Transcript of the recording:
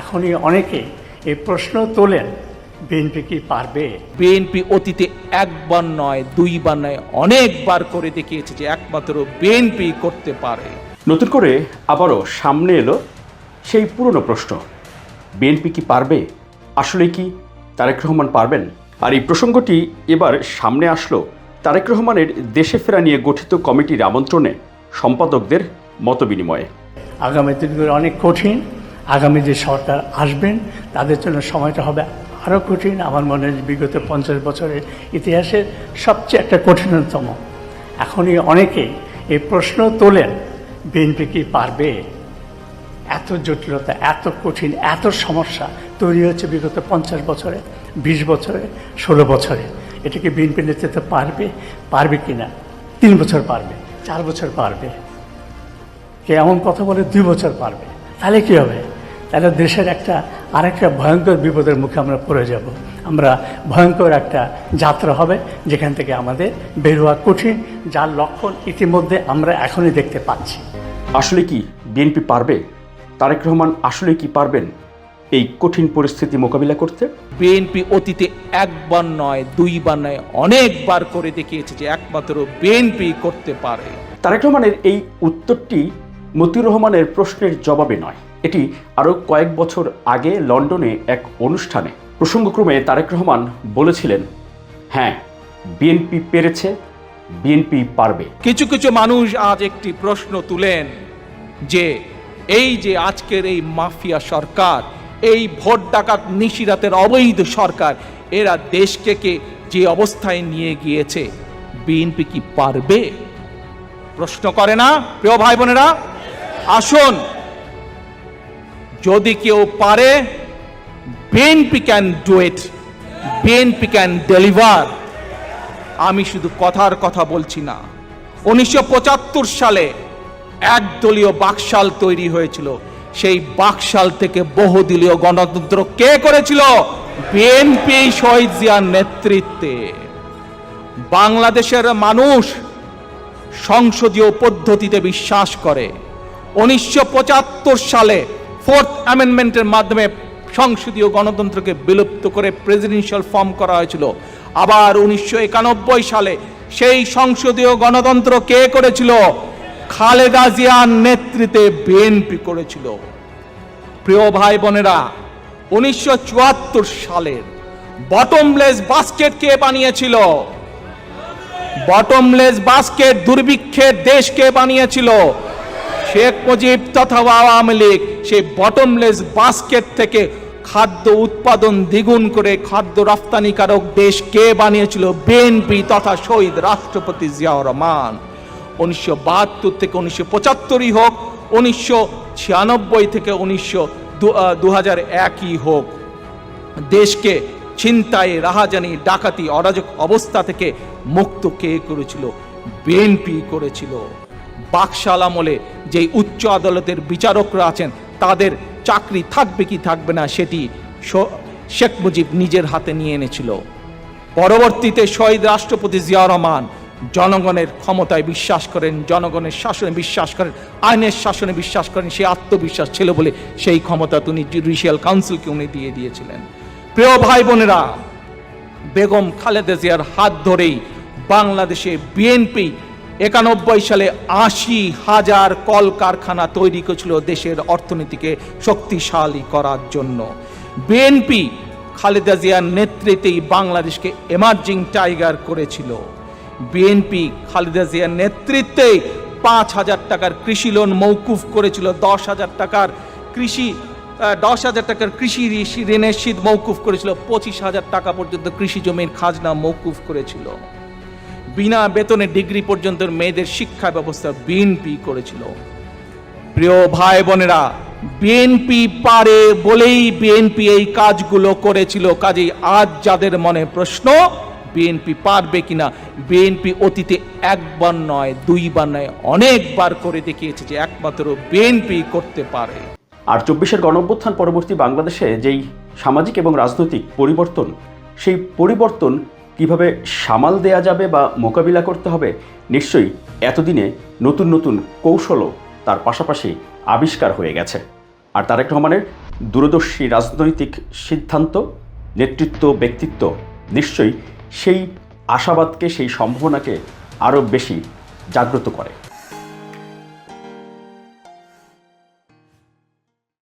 এখনই অনেকে এই প্রশ্ন তোলেন, বিএনপি কি পারবে? বিএনপি অতীতে একবার নয়, দুইবার নয়, অনেকবার করে দেখিয়েছে যে একমাত্র বিএনপি করতে পারে। নতুন করে আবারও সামনে এলো সেই পুরনো প্রশ্ন, বিএনপি কি পারবে? আসলে কি তারেক রহমান পারবেন? আর এই প্রসঙ্গটি এবার সামনে আসলো তারেক রহমানের দেশে ফেরা নিয়ে গঠিত কমিটির আমন্ত্রণে সম্পাদকদের মতবিনিময়ে। আগামী দিনগুলো অনেক কঠিন। আগামী যে সরকার আসবেন তাদের জন্য সময়টা হবে আরও কঠিন। আমার মনে হয় বিগত 50 বছরের ইতিহাসের সবচেয়ে একটা কঠিনতম। এখনই অনেকে এই প্রশ্ন তোলেন, বিএনপি কি পারবে? এত জটিলতা, এত কঠিন, এত সমস্যা তৈরি হচ্ছে বিগত 50 বছরে, 20 বছরে, 16 বছরে। এটা কি বিএনপি নেতৃত্ব পারবে কি না? 3 বছর পারবে, 4 বছর পারবে, কে এমন কথা বলে 2 বছর পারবে। তাহলে কী হবে? তাহলে দেশের আরেকটা ভয়ঙ্কর বিপদের মুখে আমরা পড়ে যাব। আমরা ভয়ঙ্কর একটা যাত্রা হবে যেখান থেকে আমাদের বের হওয়া কঠিন, যার লক্ষণ ইতিমধ্যে আমরা এখনই দেখতে পাচ্ছি। আসলে কি বিএনপি পারবে? তারেক রহমান আসলে কি পারবেন এই কঠিন পরিস্থিতি মোকাবিলা করতে? বিএনপি অতীতে একবার নয়, দুইবার নয়, অনেকবার করে দেখিয়েছে যে একমাত্র বিএনপি করতে পারে। তারেক রহমানের এই উত্তরটি মতিউর রহমানের প্রশ্নের জবাবে নয়, এটি আরও কয়েক বছর আগে লন্ডনে এক অনুষ্ঠানে প্রসঙ্গক্রমে তারেক রহমান বলেছিলেন, হ্যাঁ বিএনপি পেরেছে, বিএনপি পারবে। কিছু কিছু মানুষ আজ একটি প্রশ্ন তুলেন যে এই যে আজকের এই মাফিয়া সরকার, এই ভোট ডাকাত নিশিরাতের অবৈধ সরকার, এরা দেশকে যে অবস্থায় নিয়ে গিয়েছে, বিএনপি কি পারবে? প্রশ্ন করে না প্রিয় ভাই বোনেরা? আসুন, যদি কেউ পারে, BNP can do it, BNP can deliver. আমি শুধু কথার কথা বলছি না। 1975 সালে একদলীয় বাকশাল তৈরি হয়েছিল। সেই বাকশাল থেকে বহুদলীয় গণতন্ত্র কে করেছিল? বিএনপি, শহীদ জিয়ার নেতৃত্বে। বাংলাদেশের মানুষ সংসদীয় পদ্ধতিতে বিশ্বাস করে। 1975 সালে 4th অ্যামেন্ডমেন্টের মাধ্যমে সংসদীয় গণতন্ত্রকে বিলুপ্ত করে প্রেসিডেন্সিয়াল ফর্ম করা হয়েছিল। আবার 1991 সালে সেই সংসদীয় গণতন্ত্র কে করেছিল? খালেদা জিয়ার নেতৃত্বে বিএনপি করেছিল। প্রিয় ভাই বোনেরা, 1974 সালের বটমলেস বাস্কেট কে বানিয়েছিল? বটমলেস বাস্কেট, দুর্ভিক্ষের দেশকে বানিয়েছিল শেখ মুজিব তথা আওয়ামী লীগ। সেই বটমলেস বাস্কেট থেকে খাদ্য উৎপাদন দ্বিগুণ করে খাদ্য রপ্তানিকারক দেশ কে বানিয়েছিল? বিএনপি তথা শহীদ রাষ্ট্রপতি জিয়াউর রহমান। 1972 থেকে 1975 হোক, 1996 থেকে 2001 হোক, দেশকে ছিনতাই, রাহাজানি, ডাকাতি, অরাজক অবস্থা থেকে মুক্ত কে করেছিল? বিএনপি করেছিল। বাকশাল আমলে যে উচ্চ আদালতের বিচারকরা আছেন, তাদের চাকরি থাকবে কি থাকবে না সেটি শেখ মুজিব নিজের হাতে নিয়ে এনেছিল। পরবর্তীতে শহীদ রাষ্ট্রপতি জিয়াউর রহমান জনগণের ক্ষমতায় বিশ্বাস করেন, জনগণের শাসনে বিশ্বাস করেন, আইনের শাসনে বিশ্বাস করেন। সেই আত্মবিশ্বাস ছিল বলে সেই ক্ষমতা তিনি জুডিশিয়াল কাউন্সিলকে উনি দিয়ে দিয়েছিলেন। প্রিয় ভাই বোনেরা, বেগম খালেদা জিয়ার হাত ধরেই বাংলাদেশে বিএনপি 91 সালে 80,000 কলকারখানা তৈরি করেছিল দেশের অর্থনীতিকে শক্তিশালী করার জন্য। বিএনপি খালেদা জিয়ার নেতৃত্বেই বাংলাদেশকে এমার্জিং টাইগার করেছিল। বিএনপি খালেদা জিয়ার নেতৃত্বে 5,000 টাকার কৃষি লোন মৌকুফ করেছিল, 10,000 টাকার কৃষি ঋণের শীত মৌকুফ করেছিল, 25,000 টাকা পর্যন্ত কৃষি জমির খাজনা মৌকুফ করেছিল। বিনা বেতনে ডিগ্রি পর্যন্ত মেয়েদের শিক্ষা ব্যবস্থা বিএনপি করেছিল। প্রিয় ভাই বোনেরা, বিএনপি পারে বলেই বিএনপি এই কাজগুলো করেছিল। কাজেই আজ যাদের মনে প্রশ্ন বিএনপি পারবে কিনা, বিএনপি অতীতে একবার নয়, দুইবার নয়, অনেকবার করে দেখিয়েছে যে একমাত্র বিএনপি করতে পারে। আর 24-এর গণঅভ্যুত্থান পরবর্তী বাংলাদেশে যেই সামাজিক এবং রাজনৈতিক পরিবর্তন, সেই পরিবর্তন কিভাবে সামাল দেয়া যাবে বা মোকাবিলা করতে হবে, নিশ্চয়ই এতদিনে নতুন নতুন কৌশলও তার পাশাপাশি আবিষ্কার হয়ে গেছে। আর তারেক রহমানের দূরদর্শী রাজনৈতিক সিদ্ধান্ত, নেতৃত্ব, ব্যক্তিত্ব নিশ্চয়ই সেই আশাবাদকে, সেই সম্ভাবনাকে আরও বেশি জাগ্রত করে।